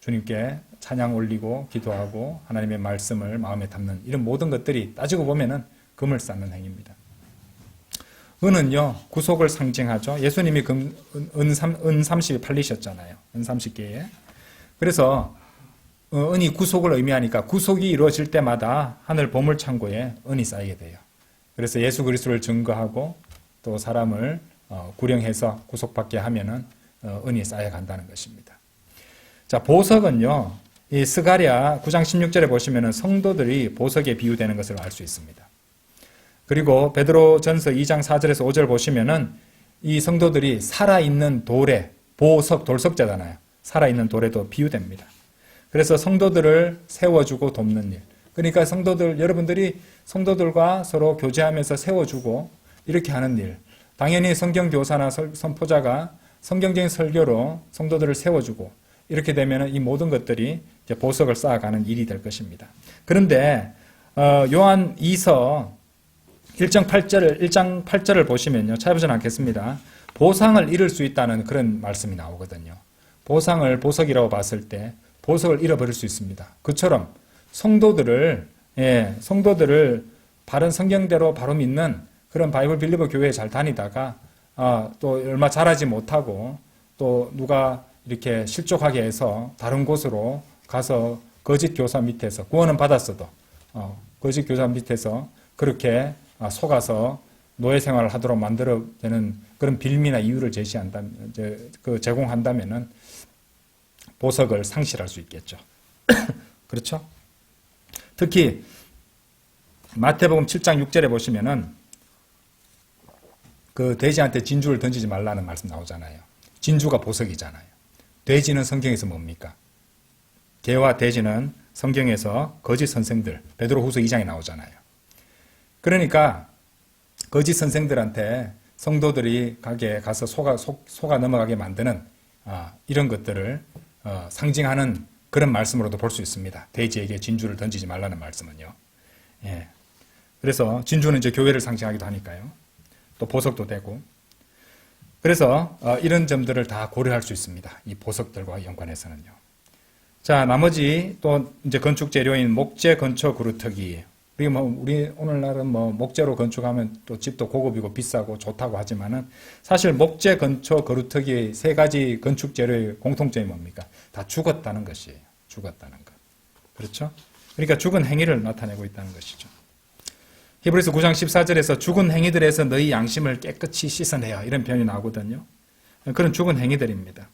Speaker 1: 주님께 찬양 올리고 기도하고 하나님의 말씀을 마음에 담는 이런 모든 것들이 따지고 보면은 금을 쌓는 행위입니다. 은은요, 구속을 상징하죠. 예수님이 은 30이 팔리셨잖아요. 은 30개에. 그래서 은이 구속을 의미하니까 구속이 이루어질 때마다 하늘 보물 창고에 은이 쌓이게 돼요. 그래서 예수 그리스도를 증거하고 또 사람을 구령해서 구속받게 하면은 은이 쌓여간다는 것입니다. 자, 보석은요, 이 스가랴 9장 16절에 보시면은 성도들이 보석에 비유되는 것을 알 수 있습니다. 그리고 베드로 전서 2장 4절에서 5절 보시면은 이 성도들이 살아있는 돌에, 보석, 돌석자잖아요. 살아있는 돌에도 비유됩니다. 그래서 성도들을 세워주고 돕는 일. 그러니까 여러분들이 성도들과 서로 교제하면서 세워주고 이렇게 하는 일. 당연히 성경교사나 선포자가 성경적인 설교로 성도들을 세워주고 이렇게 되면 이 모든 것들이 이제 보석을 쌓아가는 일이 될 것입니다. 그런데 요한 2서 1장 8절을 보시면요. 찾아보진 않겠습니다. 보상을 잃을 수 있다는 그런 말씀이 나오거든요. 보상을 보석이라고 봤을 때 보석을 잃어버릴 수 있습니다. 그처럼 성도들을 바른 성경대로 바로 믿는 그런 바이블 빌리버 교회에 잘 다니다가 또 얼마 잘하지 못하고 또 누가 이렇게 실족하게 해서 다른 곳으로 가서 거짓 교사 밑에서 구원은 받았어도 거짓 교사 밑에서 그렇게 속아서 노예 생활을 하도록 만들어내는 그런 빌미나 이유를 제공한다면은 보석을 상실할 수 있겠죠. 그렇죠? 특히 마태복음 7장 6절에 보시면은 그 돼지한테 진주를 던지지 말라는 말씀 나오잖아요. 진주가 보석이잖아요. 돼지는 성경에서 뭡니까? 개와 돼지는 성경에서 거짓 선생들, 베드로후서 2장에 나오잖아요. 그러니까 거짓 선생들한테 성도들이 가서 속아 넘어가게 만드는 이런 것들을 상징하는 그런 말씀으로도 볼 수 있습니다. 돼지에게 진주를 던지지 말라는 말씀은요. 예. 그래서 진주는 이제 교회를 상징하기도 하니까요. 또 보석도 되고. 그래서 이런 점들을 다 고려할 수 있습니다. 이 보석들과 연관해서는요. 자, 나머지 또 이제 건축 재료인 목재, 건초, 그루터기. 우리 오늘날은 목재로 건축하면 또 집도 고급이고 비싸고 좋다고 하지만은 사실 목재, 건초, 그루터기의 세 가지 건축 재료의 공통점이 뭡니까? 다 죽었다는 것이에요. 죽었다는 것. 그렇죠? 그러니까 죽은 행위를 나타내고 있다는 것이죠. 히브리서 9장 14절에서 죽은 행위들에서 너희 양심을 깨끗이 씻어내요. 이런 표현이 나오거든요. 그런 죽은 행위들입니다.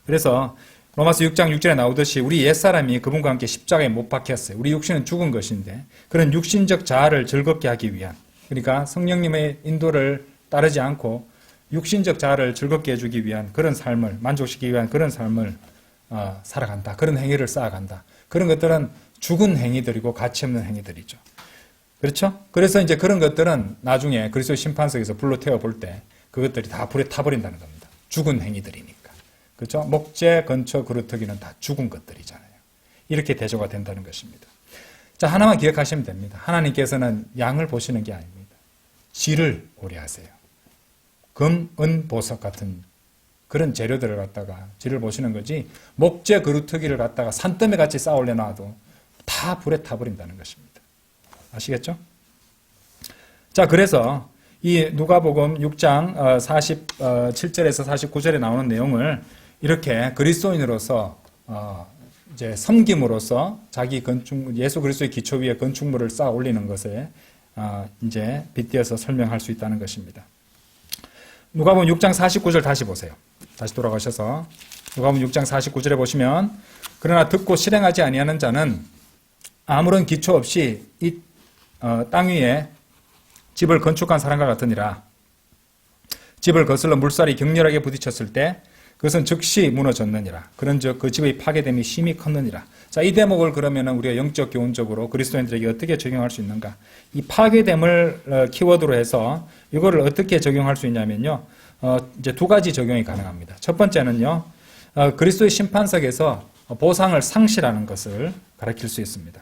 Speaker 1: 그래서 로마서 6장 6절에 나오듯이 우리 옛사람이 그분과 함께 십자가에 못 박혔어요. 우리 육신은 죽은 것인데 그런 육신적 자아를 즐겁게 하기 위한, 그러니까 성령님의 인도를 따르지 않고 육신적 자아를 즐겁게 해주기 위한 그런 삶을, 만족시키기 위한 그런 삶을 살아간다. 그런 행위를 쌓아간다. 그런 것들은 죽은 행위들이고 가치 없는 행위들이죠. 그렇죠? 그래서 이제 그런 것들은 나중에 그리스도 심판석에서 불로 태워 볼 때 그것들이 다 불에 타버린다는 겁니다. 죽은 행위들이니까. 그렇죠? 목재, 건초, 그루터기는 다 죽은 것들이잖아요. 이렇게 대조가 된다는 것입니다. 자, 하나만 기억하시면 됩니다. 하나님께서는 양을 보시는 게 아닙니다. 질을 고려하세요. 금, 은, 보석 같은 그런 재료들을 갖다가 질을 보시는 거지, 목재, 그루터기를 갖다가 산더미 같이 쌓아 올려놔도 다 불에 타버린다는 것입니다. 아시겠죠? 자, 그래서 이 누가복음 6장 47절에서 49절에 나오는 내용을 이렇게 그리스도인으로서 이제 섬김으로써 자기 예수 그리스도의 기초 위에 건축물을 쌓아 올리는 것에 이제 빗대어서 설명할 수 있다는 것입니다. 누가복음 6장 49절 다시 보세요. 다시 돌아가셔서 누가복음 6장 49절에 보시면 그러나 듣고 실행하지 아니하는 자는 아무런 기초 없이 이 땅 위에 집을 건축한 사람과 같으니라. 집을 거슬러 물살이 격렬하게 부딪혔을 때 그것은 즉시 무너졌느니라. 그런즉 그 집의 파괴됨이 심히 컸느니라. 자, 이 대목을 그러면은 우리가 영적 교훈적으로 그리스도인들에게 어떻게 적용할 수 있는가? 이 파괴됨을 키워드로 해서 이거를 어떻게 적용할 수 있냐면요. 이제 두 가지 적용이 가능합니다. 첫 번째는요. 그리스도의 심판석에서 보상을 상실하는 것을 가리킬 수 있습니다.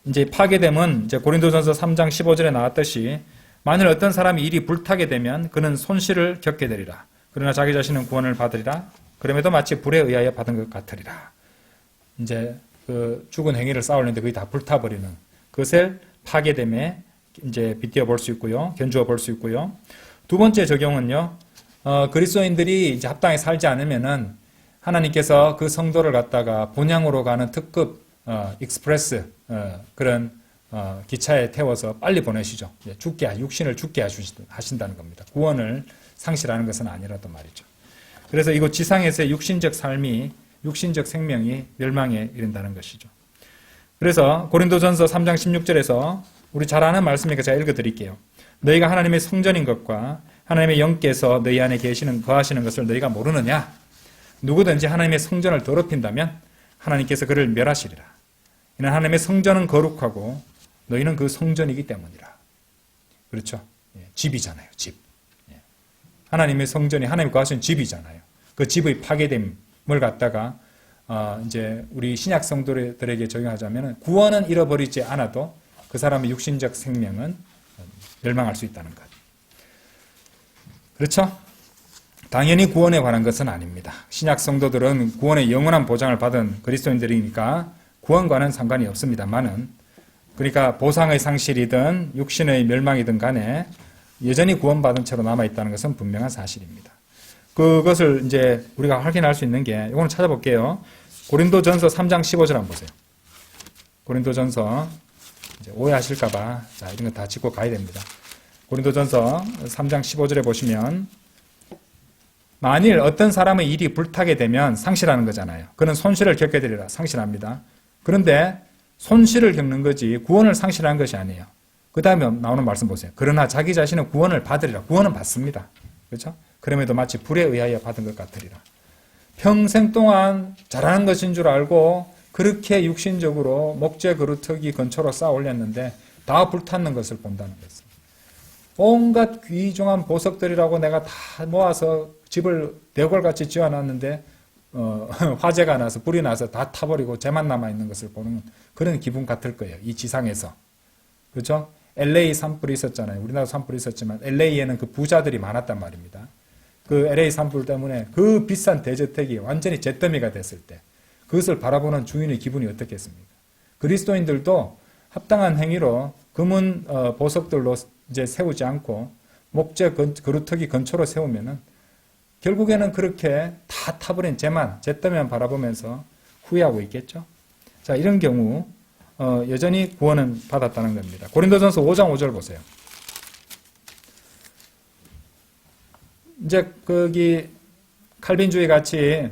Speaker 1: 이제 파괴됨은 이제 고린도전서 3장 15절에 나왔듯이 만일 어떤 사람이 일이 불타게 되면 그는 손실을 겪게 되리라. 그러나 자기 자신은 구원을 받으리라. 그럼에도 마치 불에 의하여 받은 것 같으리라. 이제 그 죽은 행위를 쌓으려는데 거의 다 불타버리는 그것을 파괴됨에 이제 빗대어 볼 수 있고요. 견주어 볼 수 있고요. 두 번째 적용은요. 그리스도인들이 이제 합당히 살지 않으면은 하나님께서 그 성도를 갖다가 본향으로 가는 특급 익스프레스 그런 기차에 태워서 빨리 보내시죠. 육신을 죽게 하신다는 겁니다. 구원을 상실하는 것은 아니라도 말이죠. 그래서 이곳 지상에서의 육신적 삶이 육신적 생명이 멸망에 이른다는 것이죠. 그래서 고린도전서 3장 16절에서 우리 잘 아는 말씀이니까 제가 읽어드릴게요. 너희가 하나님의 성전인 것과 하나님의 영께서 너희 안에 거하시는 것을 너희가 모르느냐? 누구든지 하나님의 성전을 더럽힌다면 하나님께서 그를 멸하시리라. 이는 하나님의 성전은 거룩하고 너희는 그 성전이기 때문이라. 그렇죠? 집이잖아요. 집. 하나님의 성전이 하나님 거하시는 집이잖아요. 그 집의 파괴됨을 갖다가 이제 우리 신약 성도들에게 적용하자면 구원은 잃어버리지 않아도 그 사람의 육신적 생명은 멸망할 수 있다는 것. 그렇죠? 당연히 구원에 관한 것은 아닙니다. 신약 성도들은 구원의 영원한 보장을 받은 그리스도인들이니까 구원과는 상관이 없습니다만은 그러니까 보상의 상실이든 육신의 멸망이든 간에 여전히 구원받은 채로 남아있다는 것은 분명한 사실입니다. 그것을 이제 우리가 확인할 수 있는 게 이거는 찾아볼게요. 고린도전서 3장 15절 한번 보세요. 고린도전서 이제 오해하실까봐 자 이런 거 다 짚고 가야 됩니다. 고린도전서 3장 15절에 보시면 만일 어떤 사람의 일이 불타게 되면 상실하는 거잖아요. 그는 손실을 겪게 되리라. 상실합니다. 그런데 손실을 겪는 거지 구원을 상실하는 것이 아니에요. 그 다음에 나오는 말씀 보세요. 그러나 자기 자신은 구원을 받으리라. 구원은 받습니다. 그렇죠? 그럼에도 마치 불에 의하여 받은 것 같으리라. 평생 동안 잘하는 것인 줄 알고 그렇게 육신적으로 목재 그루터기 근처로 쌓아 올렸는데 다 불탔는 것을 본다는 것입니다. 온갖 귀중한 보석들이라고 내가 다 모아서 집을 대궐같이 지어놨는데 화재가 나서 불이 나서 다 타버리고 재만 남아있는 것을 보는 그런 기분 같을 거예요. 이 지상에서. 그렇죠? LA 산불이 있었잖아요. 우리나라도 산불이 있었지만 LA에는 그 부자들이 많았단 말입니다. 그 LA 산불 때문에 그 비싼 대저택이 완전히 잿더미가 됐을 때 그것을 바라보는 주인의 기분이 어떻겠습니까? 그리스도인들도 합당한 행위로 금은 보석들로 이제 세우지 않고 목재 그루터기 근처로 세우면은 결국에는 그렇게 다 타버린 잿더미만 바라보면서 후회하고 있겠죠. 자, 이런 경우 여전히 구원은 받았다는 겁니다. 고린도전서 5장 5절 보세요. 이제 거기 칼빈주의 같이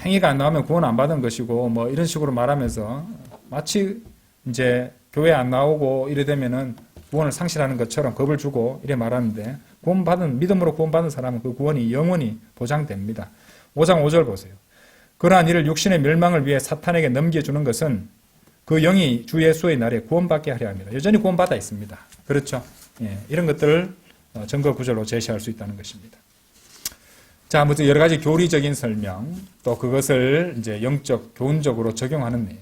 Speaker 1: 행위가 안 나오면 구원 안 받은 것이고 뭐 이런 식으로 말하면서 마치 이제 교회 안 나오고 이래 되면은 구원을 상실하는 것처럼 겁을 주고 이래 말하는데 믿음으로 구원받은 사람은 그 구원이 영원히 보장됩니다. 5장 5절 보세요. 그러한 이를 육신의 멸망을 위해 사탄에게 넘겨주는 것은 그 영이 주 예수의 날에 구원받게 하려 합니다. 여전히 구원받아 있습니다. 그렇죠? 예, 이런 것들을 증거 구절로 제시할 수 있다는 것입니다. 자, 아무튼 여러 가지 교리적인 설명, 또 그것을 이제 영적, 교훈적으로 적용하는 내용.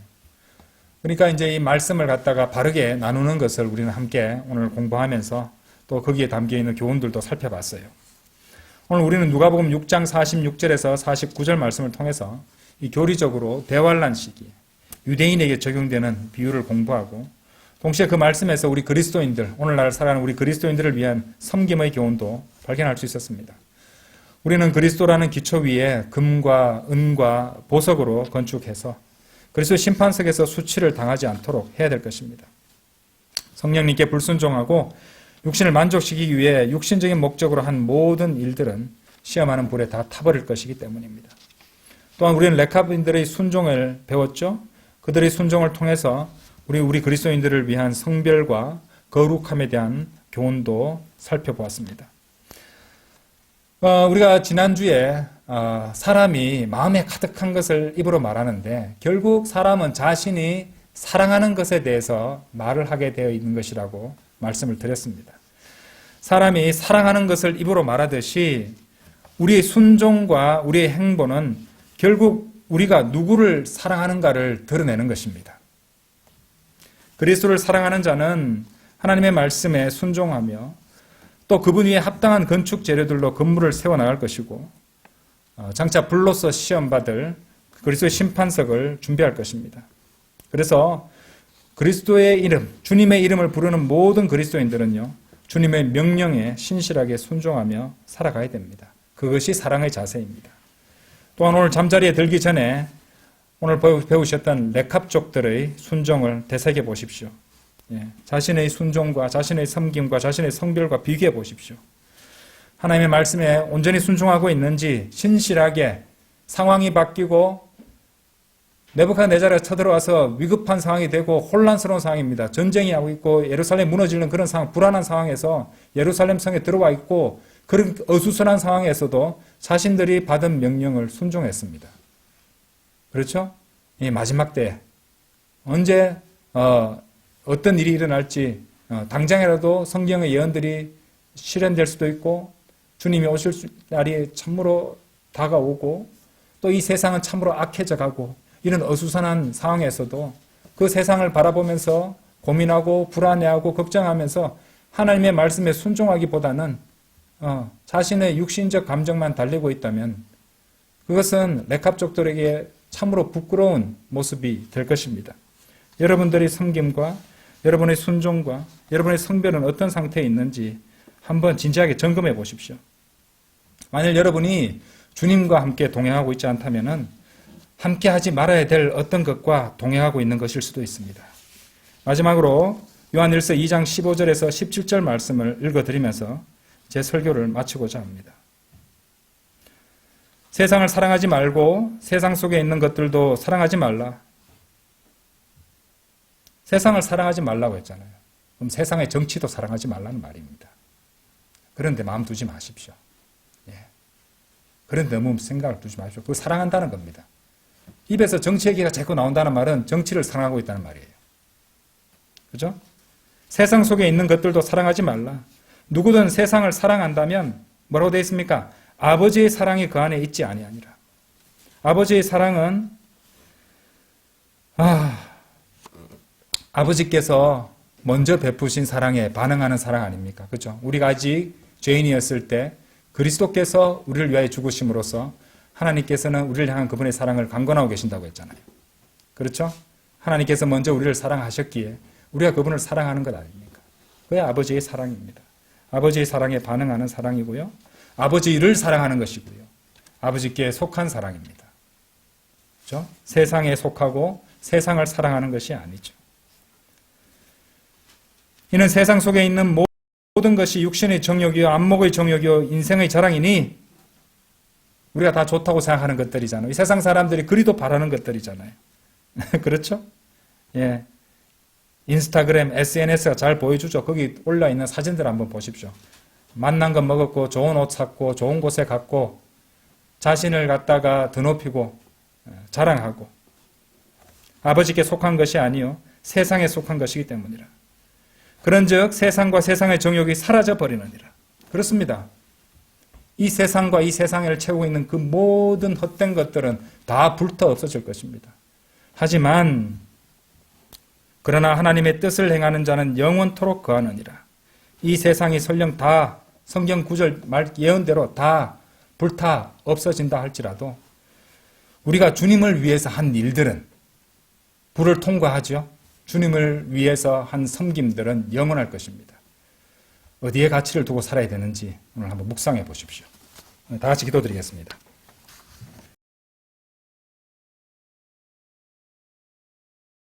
Speaker 1: 그러니까 이제 이 말씀을 갖다가 바르게 나누는 것을 우리는 함께 오늘 공부하면서 또 거기에 담겨 있는 교훈들도 살펴봤어요. 오늘 우리는 누가복음 6장 46절에서 49절 말씀을 통해서 이 교리적으로 대환란 시기, 유대인에게 적용되는 비유를 공부하고 동시에 그 말씀에서 우리 그리스도인들, 오늘날 살아가는 우리 그리스도인들을 위한 섬김의 교훈도 발견할 수 있었습니다. 우리는 그리스도라는 기초 위에 금과 은과 보석으로 건축해서 그리스도 심판석에서 수치를 당하지 않도록 해야 될 것입니다. 성령님께 불순종하고 육신을 만족시키기 위해 육신적인 목적으로 한 모든 일들은 시험하는 불에 다 타버릴 것이기 때문입니다. 또한 우리는 레카브인들의 순종을 배웠죠. 그들의 순종을 통해서 우리 그리스도인들을 위한 성별과 거룩함에 대한 교훈도 살펴보았습니다. 우리가 지난주에 사람이 마음에 가득한 것을 입으로 말하는데 결국 사람은 자신이 사랑하는 것에 대해서 말을 하게 되어 있는 것이라고 말씀을 드렸습니다. 사람이 사랑하는 것을 입으로 말하듯이 우리의 순종과 우리의 행보는 결국 우리가 누구를 사랑하는가를 드러내는 것입니다. 그리스도를 사랑하는 자는 하나님의 말씀에 순종하며 또 그분 위에 합당한 건축 재료들로 건물을 세워나갈 것이고 장차 불로서 시험받을 그리스도의 심판석을 준비할 것입니다. 그래서 그리스도의 이름, 주님의 이름을 부르는 모든 그리스도인들은요, 주님의 명령에 신실하게 순종하며 살아가야 됩니다. 그것이 사랑의 자세입니다. 또한 오늘 잠자리에 들기 전에 오늘 배우셨던 레캅족들의 순종을 되새겨 보십시오. 자신의 순종과 자신의 섬김과 자신의 성별과 비교해 보십시오. 하나님의 말씀에 온전히 순종하고 있는지 신실하게 상황이 바뀌고 네부갓네자르가 쳐들어와서 위급한 상황이 되고 혼란스러운 상황입니다. 전쟁이 하고 있고 예루살렘 무너지는 그런 상황, 불안한 상황에서 예루살렘 성에 들어와 있고 그런 어수선한 상황에서도 자신들이 받은 명령을 순종했습니다. 그렇죠? 이 마지막 때 언제 어떤 일이 일어날지 당장이라도 성경의 예언들이 실현될 수도 있고 주님이 오실 날이 참으로 다가오고 또 이 세상은 참으로 악해져 가고 이런 어수선한 상황에서도 그 세상을 바라보면서 고민하고 불안해하고 걱정하면서 하나님의 말씀에 순종하기보다는 자신의 육신적 감정만 달리고 있다면 그것은 레캅족들에게 참으로 부끄러운 모습이 될 것입니다. 여러분들의 섬김과 여러분의 순종과 여러분의 성별은 어떤 상태에 있는지 한번 진지하게 점검해 보십시오. 만일 여러분이 주님과 함께 동행하고 있지 않다면 함께 하지 말아야 될 어떤 것과 동행하고 있는 것일 수도 있습니다. 마지막으로 요한일서 2장 15절에서 17절 말씀을 읽어드리면서 제 설교를 마치고자 합니다. 세상을 사랑하지 말고 세상 속에 있는 것들도 사랑하지 말라. 세상을 사랑하지 말라고 했잖아요. 그럼 세상의 정치도 사랑하지 말라는 말입니다. 그런데 마음 두지 마십시오. 그런데 너무 생각을 두지 마십시오. 그걸 사랑한다는 겁니다. 입에서 정치 얘기가 자꾸 나온다는 말은 정치를 사랑하고 있다는 말이에요. 그죠? 세상 속에 있는 것들도 사랑하지 말라. 누구든 세상을 사랑한다면 뭐라고 되어 있습니까? 아버지의 사랑이 그 안에 있지 아니하니라. 아버지의 사랑은 아버지께서 먼저 베푸신 사랑에 반응하는 사랑 아닙니까? 그죠? 우리가 아직 죄인이었을 때 그리스도께서 우리를 위하여 죽으심으로써 하나님께서는 우리를 향한 그분의 사랑을 강권하고 계신다고 했잖아요. 그렇죠? 하나님께서 먼저 우리를 사랑하셨기에 우리가 그분을 사랑하는 것 아닙니까? 그게 아버지의 사랑입니다. 아버지의 사랑에 반응하는 사랑이고요. 아버지를 사랑하는 것이고요. 아버지께 속한 사랑입니다. 그렇죠? 세상에 속하고 세상을 사랑하는 것이 아니죠. 이는 세상 속에 있는 모든 것이 육신의 정욕이요 안목의 정욕이요 인생의 자랑이니 우리가 다 좋다고 생각하는 것들이잖아요. 이 세상 사람들이 그리도 바라는 것들이잖아요. 그렇죠? 예. 인스타그램, SNS가 잘 보여주죠. 거기 올라있는 사진들 한번 보십시오. 맛난 거 먹었고 좋은 옷 샀고 좋은 곳에 갔고 자신을 갖다가 드높이고 자랑하고 아버지께 속한 것이 아니요 세상에 속한 것이기 때문이라. 그런즉 세상과 세상의 정욕이 사라져 버리느니라. 그렇습니다. 이 세상과 이 세상을 채우고 있는 그 모든 헛된 것들은 다 불타 없어질 것입니다. 하지만 그러나 하나님의 뜻을 행하는 자는 영원토록 거하느니라. 이 세상이 설령 다 성경 구절 말 예언대로 다 불타 없어진다 할지라도 우리가 주님을 위해서 한 일들은 불을 통과하죠. 주님을 위해서 한 섬김들은 영원할 것입니다. 어디에 가치를 두고 살아야 되는지 오늘 한번 묵상해 보십시오. 다 같이 기도드리겠습니다.